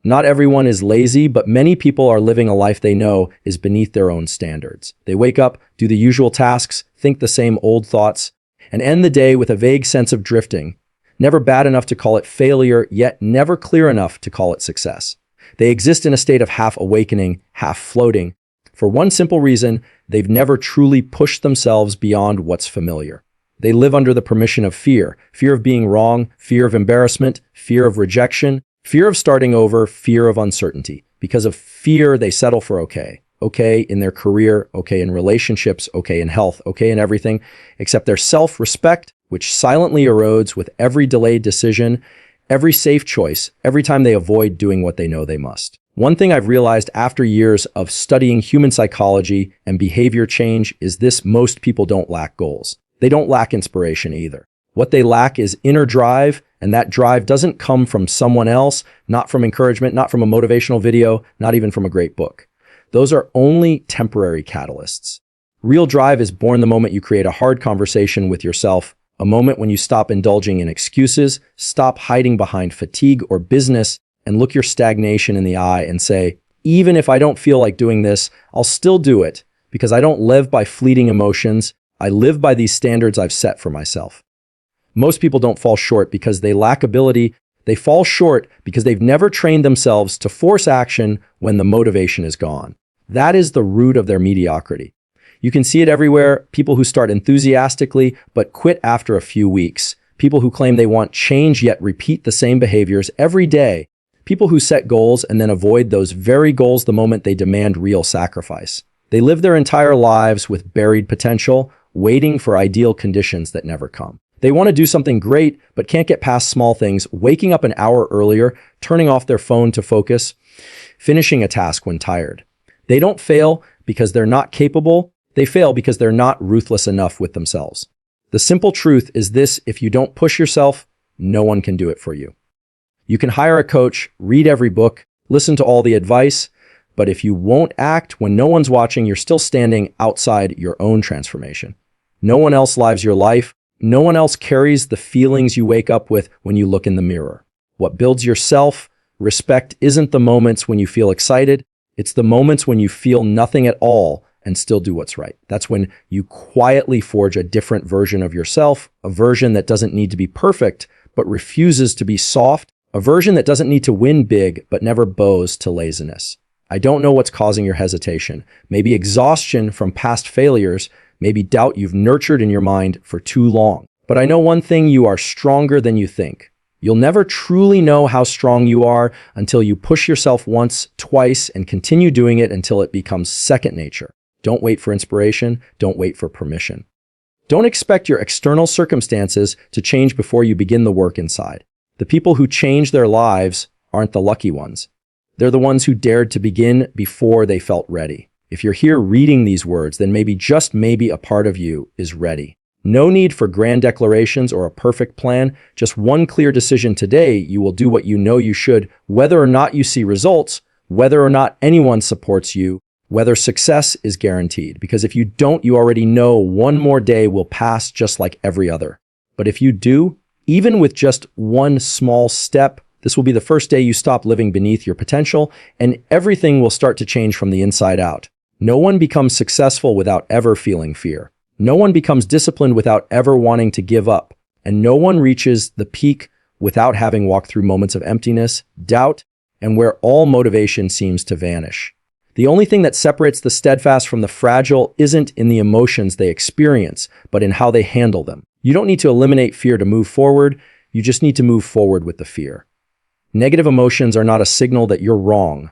Not everyone is lazy, but many people are living a life they know is beneath their own standards. They wake up, do the usual tasks, think the same old thoughts, and end the day with a vague sense of drifting, never bad enough to call it failure, yet never clear enough to call it success. They exist in a state of half awakening, half floating. For one simple reason, they've never truly pushed themselves beyond what's familiar. They live under the permission of fear of being wrong, fear of embarrassment, fear of rejection, fear of starting over, fear of uncertainty. Because of fear, they settle for okay. Okay in their career, okay in relationships, okay in health, okay in everything, except their self-respect, which silently erodes with every delayed decision, every safe choice, every time they avoid doing what they know they must. One thing I've realized after years of studying human psychology and behavior change is this: most people don't lack goals. They don't lack inspiration either. What they lack is inner drive, and that drive doesn't come from someone else, not from encouragement, not from a motivational video, not even from a great book. Those are only temporary catalysts. Real drive is born the moment you create a hard conversation with yourself, a moment when you stop indulging in excuses, stop hiding behind fatigue or business, and look your stagnation in the eye and say, even if I don't feel like doing this, I'll still do it, because I don't live by fleeting emotions. I live by these standards I've set for myself. Most people don't fall short because they lack ability. They fall short because they've never trained themselves to force action when the motivation is gone. That is the root of their mediocrity. You can see it everywhere. People who start enthusiastically but quit after a few weeks. People who claim they want change yet repeat the same behaviors every day. People who set goals and then avoid those very goals the moment they demand real sacrifice. They live their entire lives with buried potential, waiting for ideal conditions that never come. They want to do something great, but can't get past small things, waking up an hour earlier, turning off their phone to focus, finishing a task when tired. They don't fail because they're not capable. They fail because they're not ruthless enough with themselves. The simple truth is this: if you don't push yourself, no one can do it for you. You can hire a coach, read every book, listen to all the advice, but if you won't act when no one's watching, you're still standing outside your own transformation. No one else lives your life. No one else carries the feelings you wake up with when you look in the mirror. What builds your self-respect isn't the moments when you feel excited. It's the moments when you feel nothing at all and still do what's right. That's when you quietly forge a different version of yourself, a version that doesn't need to be perfect, but refuses to be soft, a version that doesn't need to win big, but never bows to laziness. I don't know what's causing your hesitation. Maybe exhaustion from past failures, maybe doubt you've nurtured in your mind for too long. But I know one thing: you are stronger than you think. You'll never truly know how strong you are until you push yourself once, twice, and continue doing it until it becomes second nature. Don't wait for inspiration. Don't wait for permission. Don't expect your external circumstances to change before you begin the work inside. The people who change their lives aren't the lucky ones. They're the ones who dared to begin before they felt ready. If you're here reading these words, then maybe, just maybe, a part of you is ready. No need for grand declarations or a perfect plan. Just one clear decision today: you will do what you know you should, whether or not you see results, whether or not anyone supports you, whether success is guaranteed. Because if you don't, you already know one more day will pass just like every other. But if you do, even with just one small step, this will be the first day you stop living beneath your potential, and everything will start to change from the inside out. No one becomes successful without ever feeling fear. No one becomes disciplined without ever wanting to give up. And no one reaches the peak without having walked through moments of emptiness, doubt, and where all motivation seems to vanish. The only thing that separates the steadfast from the fragile isn't in the emotions they experience, but in how they handle them. You don't need to eliminate fear to move forward. You just need to move forward with the fear. Negative emotions are not a signal that you're wrong.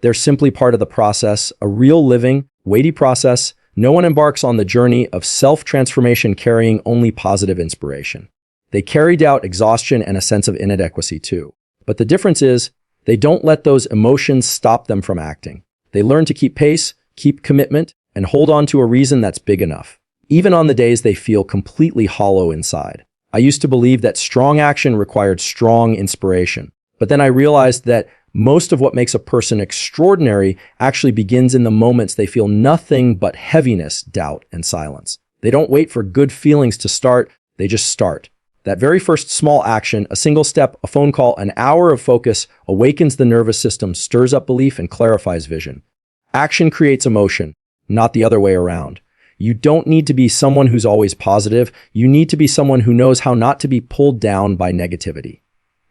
They're simply part of the process, a real, living, weighty process. No one embarks on the journey of self-transformation carrying only positive inspiration. They carry doubt, exhaustion, and a sense of inadequacy too. But the difference is, they don't let those emotions stop them from acting. They learn to keep pace, keep commitment, and hold on to a reason that's big enough, even on the days they feel completely hollow inside. I used to believe that strong action required strong inspiration. But then I realized that most of what makes a person extraordinary actually begins in the moments they feel nothing but heaviness, doubt, and silence. They don't wait for good feelings to start, they just start. That very first small action, a single step, a phone call, an hour of focus, awakens the nervous system, stirs up belief, and clarifies vision. Action creates emotion, not the other way around. You don't need to be someone who's always positive. You need to be someone who knows how not to be pulled down by negativity.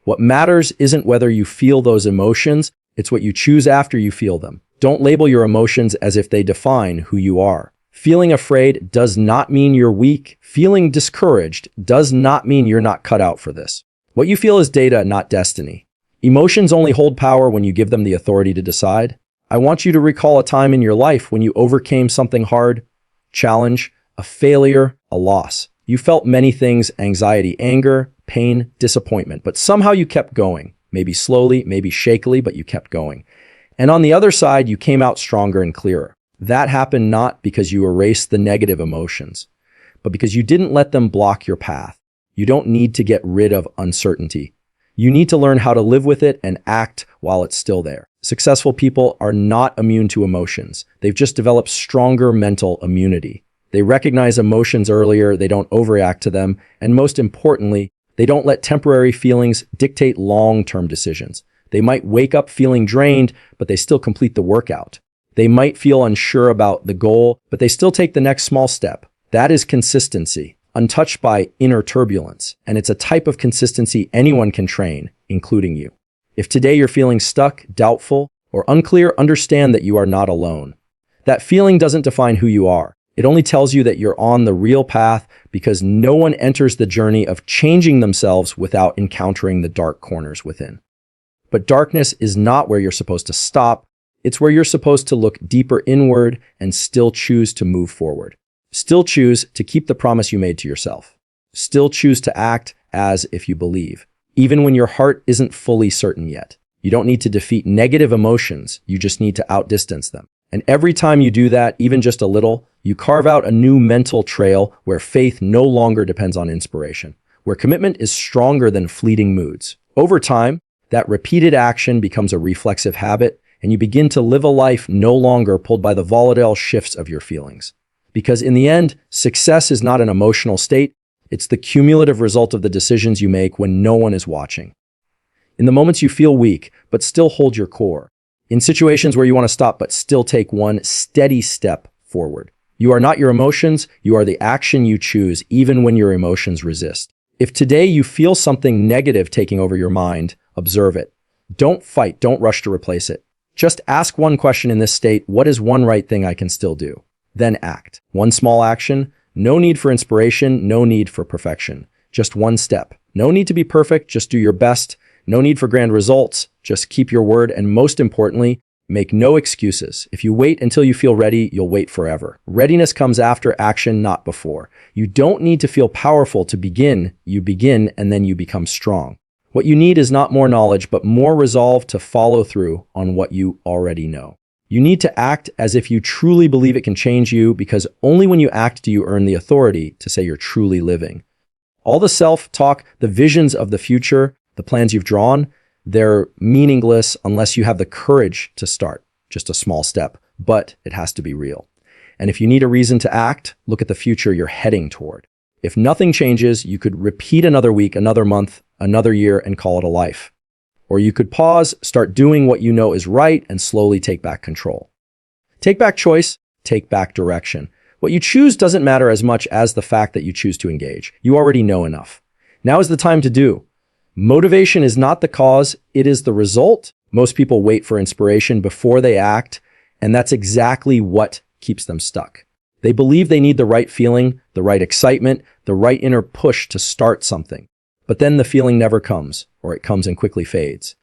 What matters isn't whether you feel those emotions, it's what you choose after you feel them. Don't label your emotions as if they define who you are. Feeling afraid does not mean you're weak. Feeling discouraged does not mean you're not cut out for this. What you feel is data, not destiny. Emotions only hold power when you give them the authority to decide. I want you to recall a time in your life when you overcame something hard, challenge, a failure, a loss. You felt many things: anxiety, anger, pain, disappointment, but somehow you kept going. Maybe slowly, maybe shakily, but you kept going. And on the other side, you came out stronger and clearer. That happened not because you erased the negative emotions, but because you didn't let them block your path. You don't need to get rid of uncertainty. You need to learn how to live with it and act while it's still there. Successful people are not immune to emotions. They've just developed stronger mental immunity. They recognize emotions earlier, they don't overreact to them, and most importantly, they don't let temporary feelings dictate long-term decisions. They might wake up feeling drained, but they still complete the workout. They might feel unsure about the goal, but they still take the next small step. That is consistency, untouched by inner turbulence, and it's a type of consistency anyone can train, including you. If today you're feeling stuck, doubtful, or unclear, understand that you are not alone. That feeling doesn't define who you are. It only tells you that you're on the real path, because no one enters the journey of changing themselves without encountering the dark corners within. But darkness is not where you're supposed to stop. It's where you're supposed to look deeper inward and still choose to move forward. Still choose to keep the promise you made to yourself. Still choose to act as if you believe, even when your heart isn't fully certain yet. You don't need to defeat negative emotions. You just need to outdistance them. And every time you do that, even just a little, you carve out a new mental trail where faith no longer depends on inspiration, where commitment is stronger than fleeting moods. Over time, that repeated action becomes a reflexive habit, and you begin to live a life no longer pulled by the volatile shifts of your feelings. Because in the end, success is not an emotional state, it's the cumulative result of the decisions you make when no one is watching. In the moments you feel weak, but still hold your core. In situations where you want to stop, but still take one steady step forward. You are not your emotions, you are the action you choose, even when your emotions resist. If today you feel something negative taking over your mind, observe it. Don't fight, don't rush to replace it. Just ask one question in this state: what is one right thing I can still do? Then act. One small action, no need for inspiration, no need for perfection. Just one step. No need to be perfect, just do your best. No need for grand results, just keep your word, and most importantly, make no excuses. If you wait until you feel ready, you'll wait forever. Readiness comes after action, not before. You don't need to feel powerful to begin. You begin, and then you become strong. What you need is not more knowledge, but more resolve to follow through on what you already know. You need to act as if you truly believe it can change you, because only when you act do you earn the authority to say you're truly living. All the self-talk, the visions of the future, the plans you've drawn, they're meaningless unless you have the courage to start. Just a small step, but it has to be real. And if you need a reason to act, look at the future you're heading toward. If nothing changes, you could repeat another week, another month, another year, and call it a life. Or you could pause, start doing what you know is right, and slowly take back control. Take back choice, take back direction. What you choose doesn't matter as much as the fact that you choose to engage. You already know enough. Now is the time to do. Motivation is not the cause, it is the result. Most people wait for inspiration before they act, and that's exactly what keeps them stuck. They believe they need the right feeling, the right excitement, the right inner push to start something. But then the feeling never comes, or it comes and quickly fades.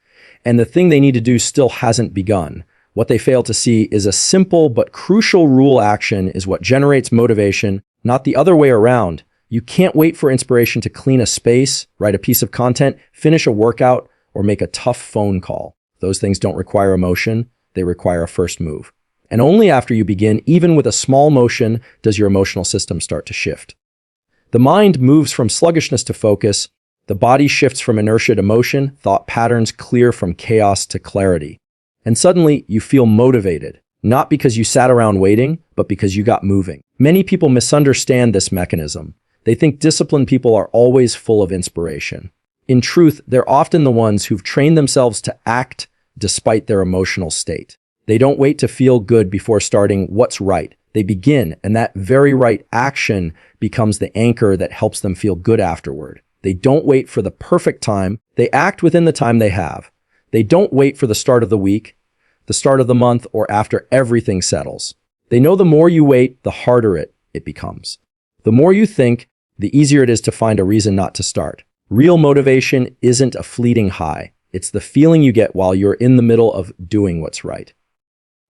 And the thing they need to do still hasn't begun. What they fail to see is a simple but crucial rule: action is what generates motivation, not the other way around. You can't wait for inspiration to clean a space, write a piece of content, finish a workout, or make a tough phone call. Those things don't require emotion, they require a first move. And only after you begin, even with a small motion, does your emotional system start to shift. The mind moves from sluggishness to focus, the body shifts from inertia to motion, thought patterns clear from chaos to clarity. And suddenly, you feel motivated, not because you sat around waiting, but because you got moving. Many people misunderstand this mechanism. They think disciplined people are always full of inspiration. In truth, they're often the ones who've trained themselves to act despite their emotional state. They don't wait to feel good before starting what's right. They begin, and that very right action becomes the anchor that helps them feel good afterward. They don't wait for the perfect time. They act within the time they have. They don't wait for the start of the week, the start of the month, or after everything settles. They know the more you wait, the harder it becomes. The more you think, the easier it is to find a reason not to start. Real motivation isn't a fleeting high. It's the feeling you get while you're in the middle of doing what's right.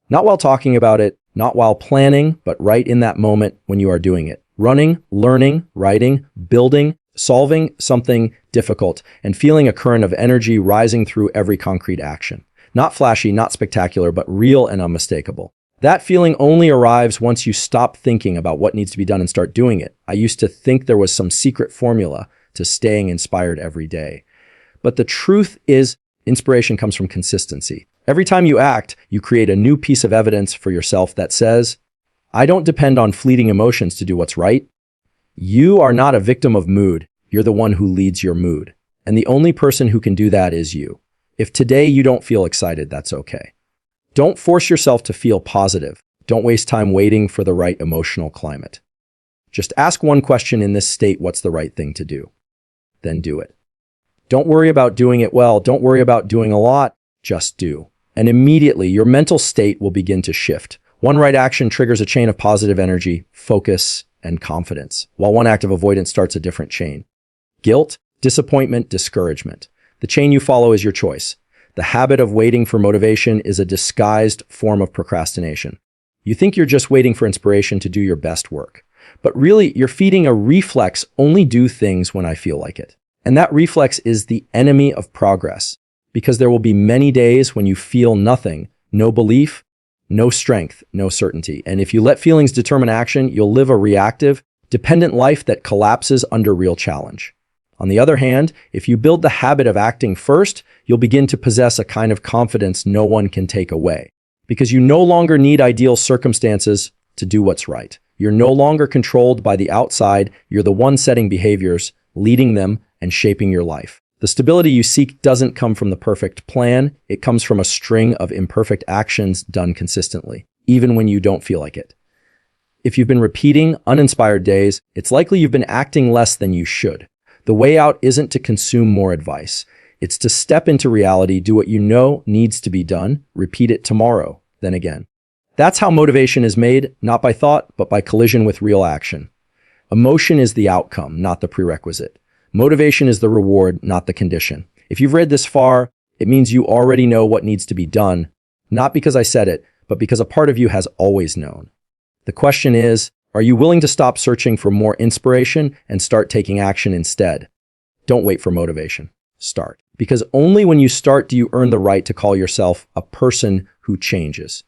Not while talking about it, not while planning, but right in that moment when you are doing it. Running, learning, writing, building, solving something difficult, and feeling a current of energy rising through every concrete action. Not flashy, not spectacular, but real and unmistakable. That feeling only arrives once you stop thinking about what needs to be done and start doing it. I used to think there was some secret formula to staying inspired every day. But the truth is, inspiration comes from consistency. Every time you act, you create a new piece of evidence for yourself that says, I don't depend on fleeting emotions to do what's right. You are not a victim of mood. You're the one who leads your mood. And the only person who can do that is you. If today you don't feel excited, that's okay. Don't force yourself to feel positive. Don't waste time waiting for the right emotional climate. Just ask one question in this state, what's the right thing to do? Then do it. Don't worry about doing it well. Don't worry about doing a lot. Just do. And immediately your mental state will begin to shift. One right action triggers a chain of positive energy, focus, and confidence, while one act of avoidance starts a different chain. Guilt, disappointment, discouragement. The chain you follow is your choice. The habit of waiting for motivation is a disguised form of procrastination. You think you're just waiting for inspiration to do your best work. But really, you're feeding a reflex, only do things when I feel like it. And that reflex is the enemy of progress, because there will be many days when you feel nothing, no belief, no strength, no certainty. And if you let feelings determine action, you'll live a reactive, dependent life that collapses under real challenge. On the other hand, if you build the habit of acting first, you'll begin to possess a kind of confidence no one can take away, because you no longer need ideal circumstances to do what's right. You're no longer controlled by the outside. You're the one setting behaviors, leading them, and shaping your life. The stability you seek doesn't come from the perfect plan. It comes from a string of imperfect actions done consistently, even when you don't feel like it. If you've been repeating uninspired days, it's likely you've been acting less than you should. The way out isn't to consume more advice. It's to step into reality, do what you know needs to be done, repeat it tomorrow, then again. That's how motivation is made, not by thought, but by collision with real action. Emotion is the outcome, not the prerequisite. Motivation is the reward, not the condition. If you've read this far, it means you already know what needs to be done, not because I said it, but because a part of you has always known. The question is, are you willing to stop searching for more inspiration and start taking action instead? Don't wait for motivation. Start. Because only when you start do you earn the right to call yourself a person who changes.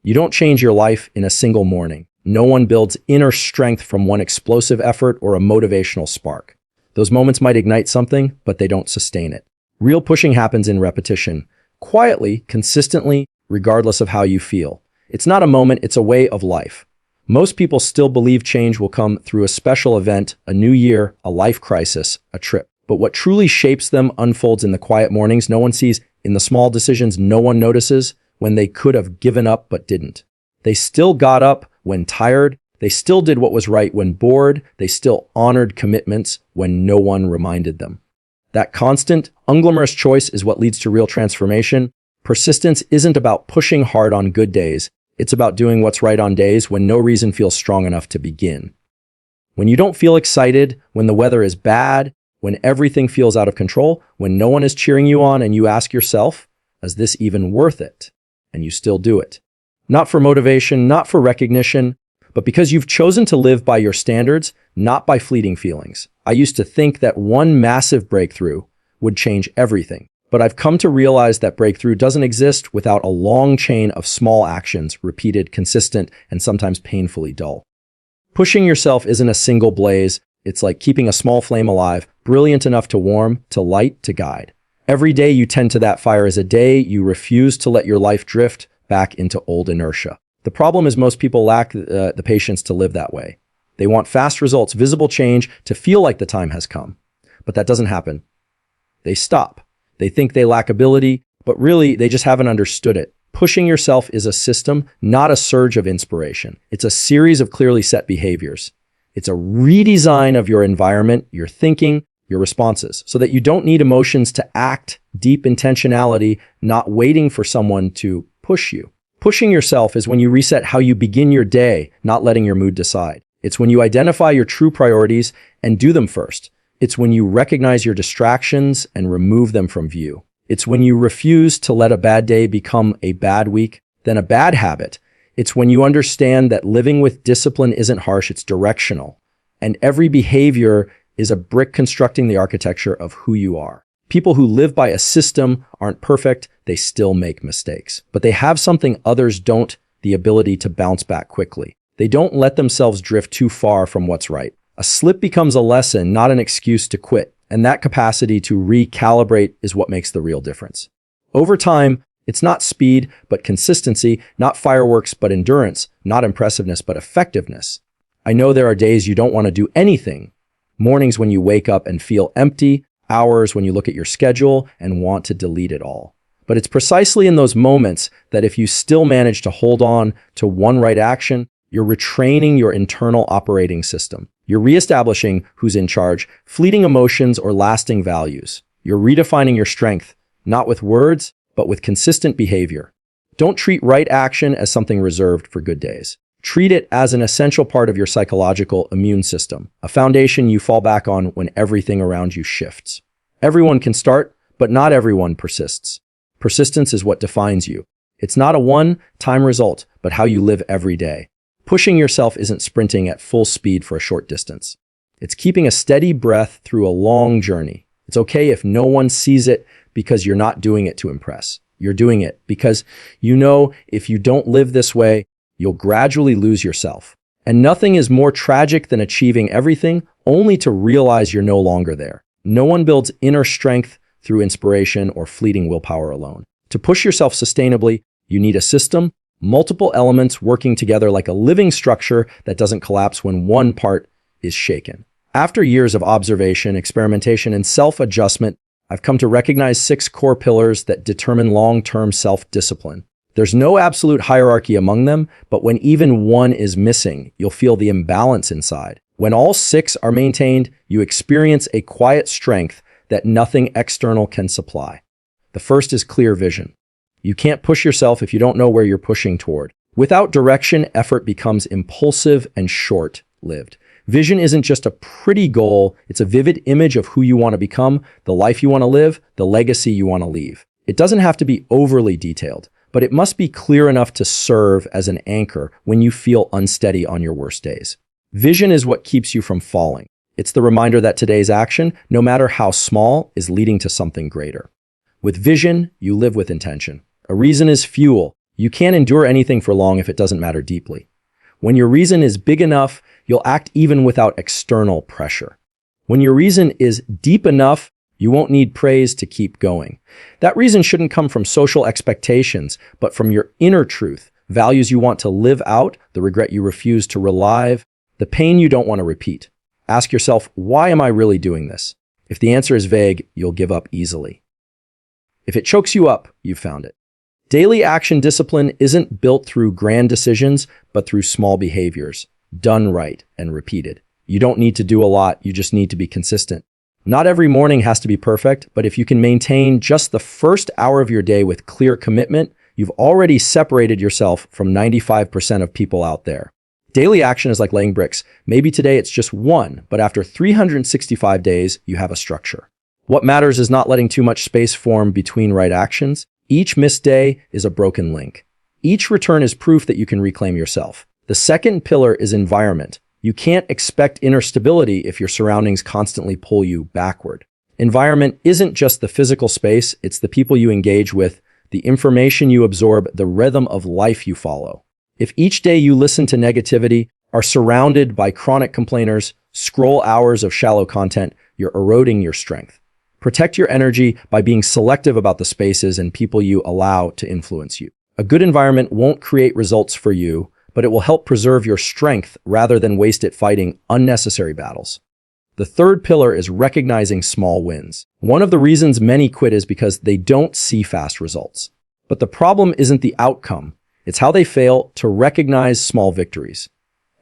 You don't change your life in a single morning. No one builds inner strength from one explosive effort or a motivational spark. Those moments might ignite something, but they don't sustain it. Real pushing happens in repetition, quietly, consistently, regardless of how you feel. It's not a moment, it's a way of life. Most people still believe change will come through a special event, a new year, a life crisis, a trip. But what truly shapes them unfolds in the quiet mornings no one sees, in the small decisions no one notices, when they could have given up but didn't. They still got up when tired. They still did what was right when bored. They still honored commitments when no one reminded them. That constant, unglamorous choice is what leads to real transformation. Persistence isn't about pushing hard on good days. It's about doing what's right on days when no reason feels strong enough to begin. When you don't feel excited, when the weather is bad, when everything feels out of control, when no one is cheering you on and you ask yourself, is this even worth it? And you still do it. Not for motivation, not for recognition, but because you've chosen to live by your standards, not by fleeting feelings. I used to think that one massive breakthrough would change everything. But I've come to realize that breakthrough doesn't exist without a long chain of small actions, repeated, consistent, and sometimes painfully dull. Pushing yourself isn't a single blaze. It's like keeping a small flame alive, brilliant enough to warm, to light, to guide. Every day you tend to that fire is a day you refuse to let your life drift back into old inertia. The problem is most people lack the patience to live that way. They want fast results, visible change to feel like the time has come. But that doesn't happen. They stop. They think they lack ability, but really they just haven't understood it. Pushing yourself is a system, not a surge of inspiration. It's a series of clearly set behaviors. It's a redesign of your environment, your thinking, your responses, so that you don't need emotions to act, deep intentionality, not waiting for someone to push you. Pushing yourself is when you reset how you begin your day, not letting your mood decide. It's when you identify your true priorities and do them first. It's when you recognize your distractions and remove them from view. It's when you refuse to let a bad day become a bad week, then a bad habit. It's when you understand that living with discipline isn't harsh, it's directional. And every behavior is a brick constructing the architecture of who you are. People who live by a system aren't perfect, they still make mistakes. But they have something others don't, the ability to bounce back quickly. They don't let themselves drift too far from what's right. A slip becomes a lesson, not an excuse to quit. And that capacity to recalibrate is what makes the real difference. Over time, it's not speed, but consistency, not fireworks, but endurance, not impressiveness, but effectiveness. I know there are days you don't want to do anything. Mornings when you wake up and feel empty, hours when you look at your schedule and want to delete it all. But it's precisely in those moments that if you still manage to hold on to one right action, you're retraining your internal operating system. You're reestablishing who's in charge, fleeting emotions or lasting values. You're redefining your strength, not with words, but with consistent behavior. Don't treat right action as something reserved for good days. Treat it as an essential part of your psychological immune system, a foundation you fall back on when everything around you shifts. Everyone can start, but not everyone persists. Persistence is what defines you. It's not a one-time result, but how you live every day. Pushing yourself isn't sprinting at full speed for a short distance. It's keeping a steady breath through a long journey. It's okay if no one sees it because you're not doing it to impress. You're doing it because you know if you don't live this way, you'll gradually lose yourself. And nothing is more tragic than achieving everything only to realize you're no longer there. No one builds inner strength through inspiration or fleeting willpower alone. To push yourself sustainably, you need a system, multiple elements working together like a living structure that doesn't collapse when one part is shaken. After years of observation, experimentation, and self-adjustment, I've come to recognize 6 core pillars that determine long-term self-discipline. There's no absolute hierarchy among them, but when even one is missing, you'll feel the imbalance inside. When all 6 are maintained, you experience a quiet strength that nothing external can supply. The first is clear vision. You can't push yourself if you don't know where you're pushing toward. Without direction, effort becomes impulsive and short-lived. Vision isn't just a pretty goal, it's a vivid image of who you want to become, the life you want to live, the legacy you want to leave. It doesn't have to be overly detailed, but it must be clear enough to serve as an anchor when you feel unsteady on your worst days. Vision is what keeps you from falling. It's the reminder that today's action, no matter how small, is leading to something greater. With vision, you live with intention. A reason is fuel. You can't endure anything for long if it doesn't matter deeply. When your reason is big enough, you'll act even without external pressure. When your reason is deep enough, you won't need praise to keep going. That reason shouldn't come from social expectations, but from your inner truth, values you want to live out, the regret you refuse to relive, the pain you don't want to repeat. Ask yourself, why am I really doing this? If the answer is vague, you'll give up easily. If it chokes you up, you've found it. Daily action discipline isn't built through grand decisions, but through small behaviors, done right and repeated. You don't need to do a lot, you just need to be consistent. Not every morning has to be perfect, but if you can maintain just the first hour of your day with clear commitment, you've already separated yourself from 95% of people out there. Daily action is like laying bricks. Maybe today it's just one, but after 365 days, you have a structure. What matters is not letting too much space form between right actions. Each missed day is a broken link. Each return is proof that you can reclaim yourself. The second pillar is environment. You can't expect inner stability if your surroundings constantly pull you backward. Environment isn't just the physical space, it's the people you engage with, the information you absorb, the rhythm of life you follow. If each day you listen to negativity, are surrounded by chronic complainers, scroll hours of shallow content, you're eroding your strength. Protect your energy by being selective about the spaces and people you allow to influence you. A good environment won't create results for you, but but it will help preserve your strength rather than waste it fighting unnecessary battles. The third pillar is recognizing small wins. One of the reasons many quit is because they don't see fast results. But the problem isn't the outcome, it's how they fail to recognize small victories.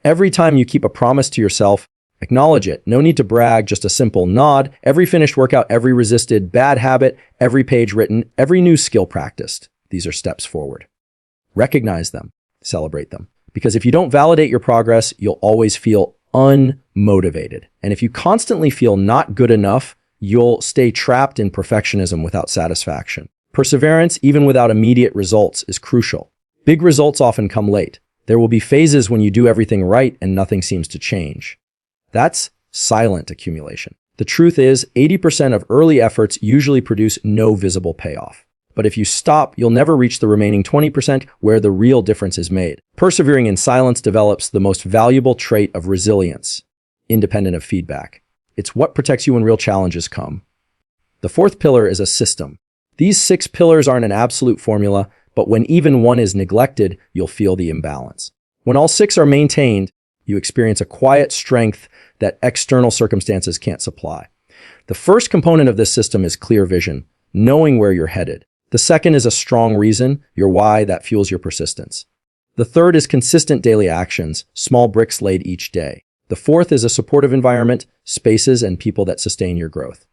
Every time you keep a promise to yourself, acknowledge it. No need to brag, just a simple nod. Every finished workout, every resisted bad habit, every page written, every new skill practiced. These are steps forward. Recognize them, celebrate them. Because if you don't validate your progress, you'll always feel unmotivated. And if you constantly feel not good enough, you'll stay trapped in perfectionism without satisfaction. Perseverance, even without immediate results, is crucial. Big results often come late. There will be phases when you do everything right and nothing seems to change. That's silent accumulation. The truth is, 80% of early efforts usually produce no visible payoff. But if you stop, you'll never reach the remaining 20% where the real difference is made. Persevering in silence develops the most valuable trait of resilience, independent of feedback. It's what protects you when real challenges come. The fourth pillar is a system. These 6 pillars aren't an absolute formula, but when even one is neglected, you'll feel the imbalance. When all 6 are maintained, you experience a quiet strength that external circumstances can't supply. The first component of this system is clear vision, knowing where you're headed. The second is a strong reason, your why, that fuels your persistence. The third is consistent daily actions, small bricks laid each day. The fourth is a supportive environment, spaces and people that sustain your growth.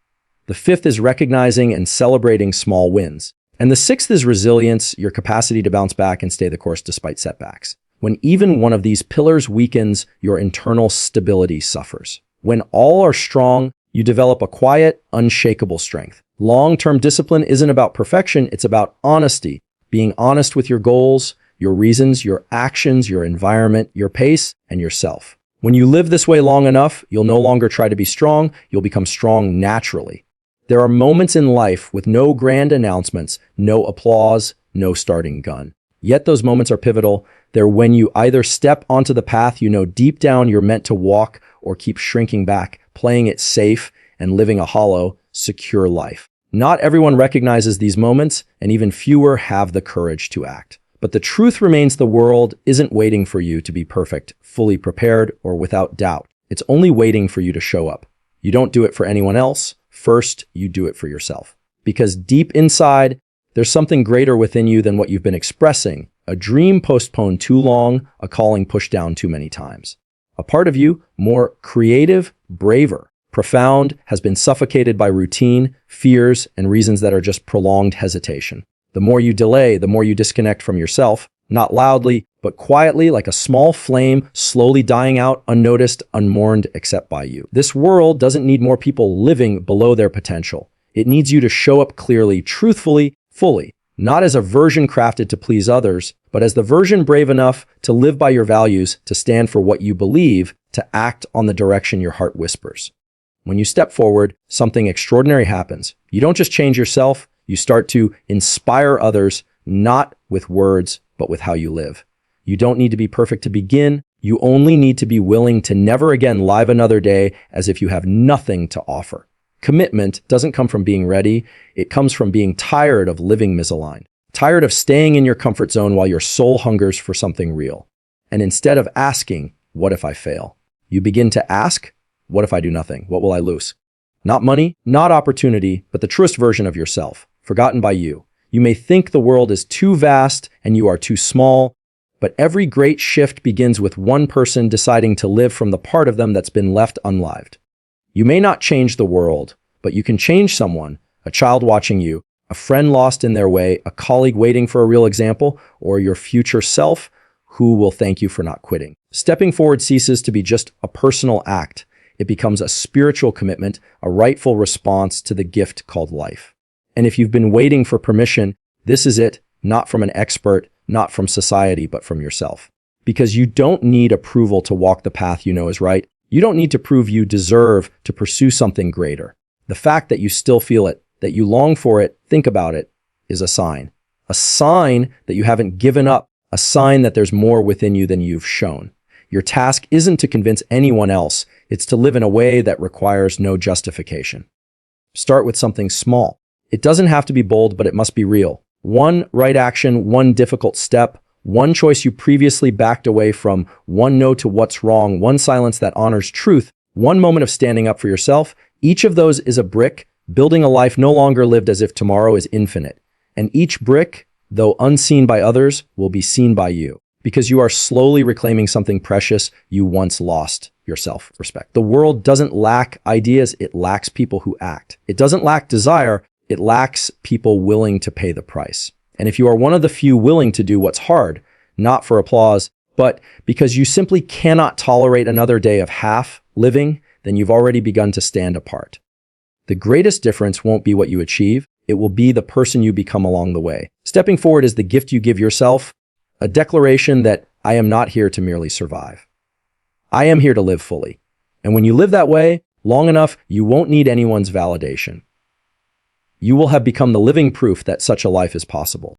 The fifth is recognizing and celebrating small wins. And the sixth is resilience, your capacity to bounce back and stay the course despite setbacks. When even one of these pillars weakens, your internal stability suffers. When all are strong, you develop a quiet, unshakable strength. Long-term discipline isn't about perfection, it's about honesty. Being honest with your goals, your reasons, your actions, your environment, your pace, and yourself. When you live this way long enough, you'll no longer try to be strong, you'll become strong naturally. There are moments in life with no grand announcements, no applause, no starting gun. Yet those moments are pivotal. They're when you either step onto the path you know deep down you're meant to walk or keep shrinking back, playing it safe and living a hollow, secure life. Not everyone recognizes these moments, and even fewer have the courage to act. But the truth remains, the world isn't waiting for you to be perfect, fully prepared, or without doubt. It's only waiting for you to show up. You don't do it for anyone else. First, you do it for yourself. Because deep inside, there's something greater within you than what you've been expressing. A dream postponed too long, a calling pushed down too many times. A part of you, more creative, braver, profound, has been suffocated by routine, fears, and reasons that are just prolonged hesitation. The more you delay, the more you disconnect from yourself, not loudly, but quietly, like a small flame slowly dying out, unnoticed, unmourned, except by you. This world doesn't need more people living below their potential. It needs you to show up clearly, truthfully, fully, not as a version crafted to please others, but as the version brave enough to live by your values, to stand for what you believe, to act on the direction your heart whispers. When you step forward, something extraordinary happens. You don't just change yourself, you start to inspire others, not with words, but with how you live. You don't need to be perfect to begin. You only need to be willing to never again live another day as if you have nothing to offer. Commitment doesn't come from being ready. It comes from being tired of living misaligned, tired of staying in your comfort zone while your soul hungers for something real. And instead of asking, what if I fail? You begin to ask, what if I do nothing? What will I lose? Not money, not opportunity, but the truest version of yourself, forgotten by you. You may think the world is too vast and you are too small, but every great shift begins with one person deciding to live from the part of them that's been left unlived. You may not change the world, but you can change someone, a child watching you, a friend lost in their way, a colleague waiting for a real example, or your future self who will thank you for not quitting. Stepping forward ceases to be just a personal act. It becomes a spiritual commitment, a rightful response to the gift called life. And if you've been waiting for permission, this is it, not from an expert, not from society, but from yourself. Because you don't need approval to walk the path you know is right. You don't need to prove you deserve to pursue something greater. The fact that you still feel it, that you long for it, think about it, is a sign. A sign that you haven't given up, a sign that there's more within you than you've shown. Your task isn't to convince anyone else, it's to live in a way that requires no justification. Start with something small. It doesn't have to be bold, but it must be real. One right action, one difficult step, one choice you previously backed away from, one no to what's wrong, one silence that honors truth, one moment of standing up for yourself. Each of those is a brick, building a life no longer lived as if tomorrow is infinite. And each brick, though unseen by others, will be seen by you, because you are slowly reclaiming something precious you once lost: your self-respect. The world doesn't lack ideas, it lacks people who act. It doesn't lack desire, it lacks people willing to pay the price. And if you are one of the few willing to do what's hard, not for applause, but because you simply cannot tolerate another day of half living, then you've already begun to stand apart. The greatest difference won't be what you achieve, it will be the person you become along the way. Stepping forward is the gift you give yourself, a declaration that I am not here to merely survive. I am here to live fully. And when you live that way long enough, you won't need anyone's validation. You will have become the living proof that such a life is possible.